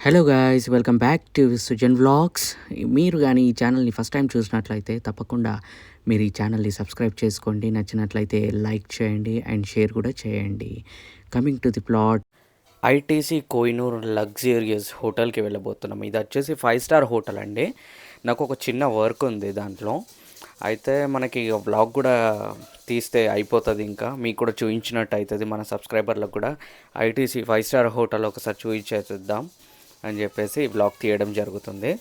Hello guys, welcome back to Sujan vlogs. మీరు కానీ ఈ ఛానల్ని ఫస్ట్ టైం చూసినట్లయితే తప్పకుండా మీరు ఈ ఛానల్ని సబ్స్క్రైబ్ చేసుకోండి. నచ్చినట్లయితే లైక్ చేయండి అండ్ షేర్ కూడా చేయండి. Coming to the plot, ITC Kohinoor luxurious హోటల్కి వెళ్ళబోతున్నాం. ఇది వచ్చేసి 5 స్టార్ హోటల్ అండి. నాకు ఒక చిన్న వర్క్ ఉంది దాంట్లో. అయితే మనకి వ్లాగ్ కూడా తీస్తే అయిపోతుంది, ఇంకా మీకు కూడా చూపించినట్టు అవుతుంది. మన సబ్స్క్రైబర్లకు కూడా ఐటీసీ 5 స్టార్ హోటల్ ఒకసారి చూపించేద్దాం అని చెప్పేసి బ్లాగ్ తీయడం జరుగుతుంది.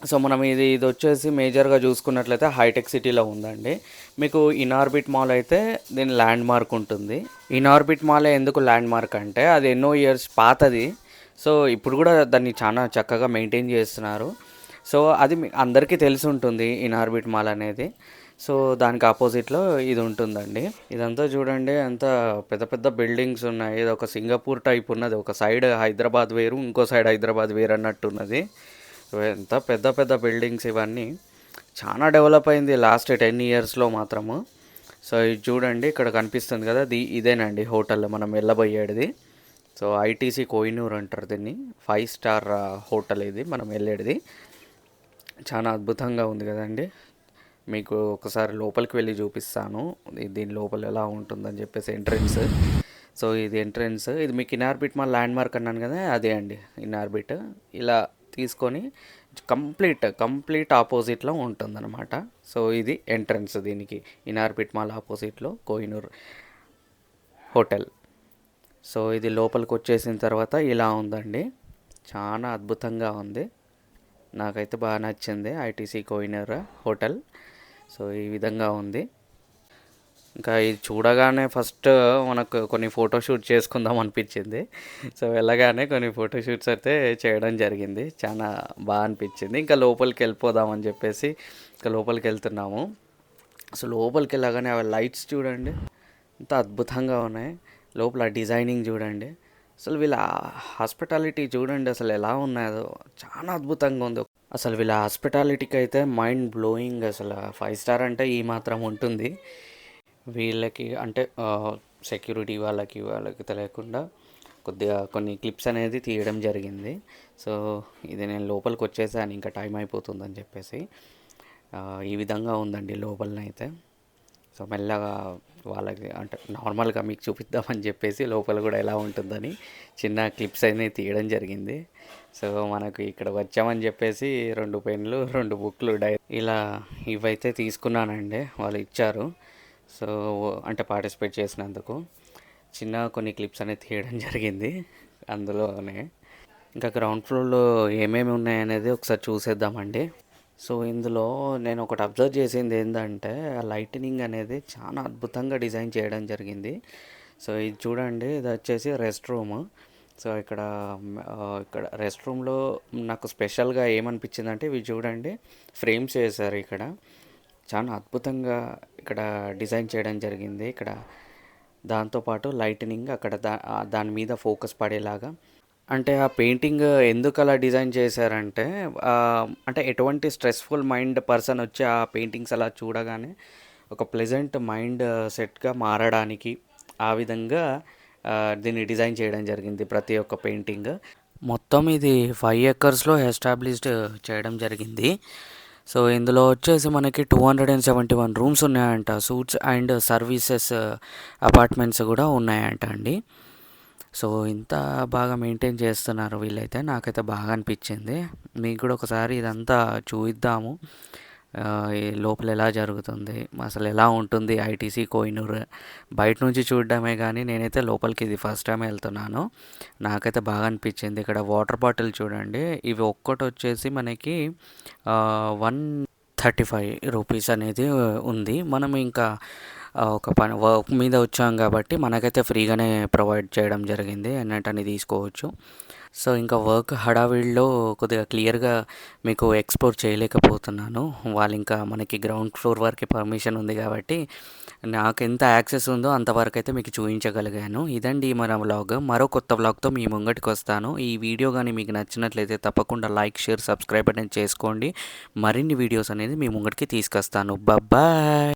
సో మనం ఇది వచ్చేసి మేజర్గా చూసుకున్నట్లయితే హైటెక్ సిటీలో ఉందండి. మీకు ఇన్ఆర్బిట్ మాల్ అయితే దీని ల్యాండ్ మార్క్ ఉంటుంది. ఇన్ఆర్బిట్ మాల్ ఎందుకు ల్యాండ్ మార్క్ అంటే అది ఎన్నో ఇయర్స్ పాతది. సో ఇప్పుడు కూడా దాన్ని చాలా చక్కగా మెయింటైన్ చేస్తున్నారు. సో అది అందరికీ తెలిసి ఉంటుంది ఇన్ఆర్బిట్ మాల్ అనేది. సో దానికి ఆపోజిట్లో ఇది ఉంటుందండి. ఇదంతా చూడండి, అంత పెద్ద పెద్ద బిల్డింగ్స్ ఉన్నాయి. ఇది ఒక సింగపూర్ టైప్ ఉన్నది. ఒక సైడ్ హైదరాబాద్ వేరు, ఇంకో సైడ్ హైదరాబాద్ వేరు అన్నట్టున్నది. ఎంత పెద్ద పెద్ద బిల్డింగ్స్ ఇవన్నీ. చాలా డెవలప్ అయింది లాస్ట్ 10 ఇయర్స్లో మాత్రము. సో ఇది చూడండి, ఇక్కడ కనిపిస్తుంది కదా, ఇదేనండి హోటల్ మనం వెళ్ళబోయేది. సో ఐటీసీ కోహినూర్ అంటారు దీన్ని. 5 స్టార్ హోటల్ ఇది మనం వెళ్ళేది. చాలా అద్భుతంగా ఉంది కదండి. మీకు ఒకసారి లోపలికి వెళ్ళి చూపిస్తాను దీని లోపల ఎలా ఉంటుందని చెప్పేసి. ఎంట్రెన్స్, సో ఇది ఎంట్రెన్స్. ఇది మీకు ఇన్ఆర్బిట్ మా ల్యాండ్ మార్క్ అన్నాను కదా, అదే అండి ఇన్ఆర్బిట్. ఇలా తీసుకొని కంప్లీట్ ఆపోజిట్లో ఉంటుందన్నమాట. సో ఇది ఎంట్రన్స్ దీనికి, ఇన్ఆర్బిట్ మాల్ ఆపోజిట్లో కోహినూర్ హోటల్. సో ఇది లోపలికి వచ్చేసిన తర్వాత ఇలా ఉందండి. చాలా అద్భుతంగా ఉంది, నాకైతే బాగా నచ్చింది ఐటీసీ కోహినూర్ హోటల్. సో ఈ విధంగా ఉంది. ఇంకా ఇది చూడగానే ఫస్ట్ మనకు కొన్ని ఫోటోషూట్ చేసుకుందాం అనిపించింది. సో వెళ్ళగానే కొన్ని ఫోటోషూట్స్ అయితే చేయడం జరిగింది. చాలా బాగా అనిపించింది. ఇంకా లోపలికి వెళ్ళిపోదామని చెప్పేసి ఇంకా లోపలికి వెళ్తున్నాము. సో లోపలికి వెళ్ళగానే అవి లైట్స్ చూడండి ఎంత అద్భుతంగా ఉన్నాయి. లోపల డిజైనింగ్ చూడండి, అసలు వీళ్ళ హాస్పిటాలిటీ చూడండి అసలు ఎలా ఉన్నాయో, చాలా అద్భుతంగా ఉంది. అసలు వీళ్ళ హాస్పిటాలిటీకి అయితే మైండ్ బ్లోయింగ్. అసలు 5 స్టార్ అంటే ఈ మాత్రం ఉంటుంది వీళ్ళకి. అంటే సెక్యూరిటీ వాళ్ళకి తెలియకుండా కొద్దిగా కొన్ని క్లిప్స్ అనేది తీయడం జరిగింది. సో ఇది నేను లోపలికి వచ్చేసాను, ఇంకా టైం అయిపోతుందని చెప్పేసి. ఈ విధంగా ఉందండి లోపలనైతే. సో మెల్లగా వాళ్ళకి అంటే నార్మల్గా మీకు చూపిద్దామని చెప్పేసి లోపల కూడా ఎలా ఉంటుందని చిన్న క్లిప్స్ అనేది తీయడం జరిగింది. సో మనకు ఇక్కడ వచ్చామని చెప్పేసి 2 పెన్లు, 2 బుక్లు, ఇలా ఇవైతే తీసుకున్నానండి, వాళ్ళు ఇచ్చారు. సో అంటే పార్టిసిపేట్ చేసినందుకు కొన్ని క్లిప్స్ అనేది తీయడం జరిగింది అందులోనే. ఇంకా గ్రౌండ్ ఫ్లోర్లో ఏమేమి ఉన్నాయనేది ఒకసారి చూసేద్దామండి. సో ఇందులో నేను ఒకటి అబ్జర్వ్ చేసింది ఏంటంటే, ఆ లైటినింగ్ అనేది చాలా అద్భుతంగా డిజైన్ చేయడం జరిగింది. సో ఇది చూడండి, ఇది వచ్చేసి రెస్ట్ రూమ్. సో ఇక్కడ రెస్ట్ రూమ్లో నాకు స్పెషల్గా ఏమనిపించిందంటే, ఇవి చూడండి ఫ్రేమ్స్ వేశారు ఇక్కడ. చాలా అద్భుతంగా ఇక్కడ డిజైన్ చేయడం జరిగింది. ఇక్కడ దాంతోపాటు లైటినింగ్ అక్కడ దాని మీద ఫోకస్ పడేలాగా. అంటే ఆ పెయింటింగ్ ఎందుకు అలా డిజైన్ చేశారంటే, అంటే ఎటువంటి స్ట్రెస్ఫుల్ మైండ్ పర్సన్ వచ్చి ఆ పెయింటింగ్స్ అలా చూడగానే ఒక ప్లెజెంట్ మైండ్ సెట్గా మారడానికి ఆ విధంగా దీన్ని డిజైన్ చేయడం జరిగింది ప్రతి ఒక్క పెయింటింగ్. మొత్తం ఇది 5 ఎకర్స్లో ఎస్టాబ్లిష్డ్ చేయడం జరిగింది. సో ఇందులో వచ్చేసి మనకి 271 రూమ్స్ ఉన్నాయంట. సూట్స్ అండ్ సర్వీసెస్ అపార్ట్మెంట్స్ కూడా ఉన్నాయంట అండి. సో ఇంత బాగా మెయింటైన్ చేస్తున్నారు వీళ్ళైతే, నాకైతే బాగా అనిపించింది. మీకు కూడా ఒకసారి ఇదంతా చూద్దాము, లోపల ఎలా జరుగుతుంది, అసలు ఎలా ఉంటుంది ఐటీసీ కోహినూర్. బయట నుంచి చూడడమే కానీ నేనైతే లోపలికి ఇది ఫస్ట్ టైం వెళ్తున్నాను. నాకైతే బాగా అనిపించింది. ఇక్కడ వాటర్ బాటిల్ చూడండి, ఇవి ఒక్కటి వచ్చేసి మనకి 135 రూపీస్ అనేది ఉంది. మనం ఇంకా ఒక వర్క్ మీద వచ్చాం కాబట్టి మనకైతే ఫ్రీగానే ప్రొవైడ్ చేయడం జరిగింది, అన్నట్టని తీసుకోవచ్చు. సో ఇంకా వర్క్ హడావిడిలో కొద్దిగా క్లియర్గా మీకు ఎక్స్ప్లోర్ చేయలేకపోతున్నాను. వాళ్ళు ఇంకా మనకి గ్రౌండ్ ఫ్లోర్ వరకు పర్మిషన్ ఉంది కాబట్టి నాకు ఎంత యాక్సెస్ ఉందో అంతవరకు అయితే మీకు చూపించగలిగాను. ఇదండి మన వ్లాగ్. మరో కొత్త వ్లాగ్తో మీ ముంగటికి వస్తాను. ఈ వీడియో కానీ మీకు నచ్చినట్లయితే తప్పకుండా లైక్, షేర్, సబ్స్క్రైబ్ అనేది చేసుకోండి. మరిన్ని వీడియోస్ అనేది మీ ముంగటికి తీసుకొస్తాను. బాయ్.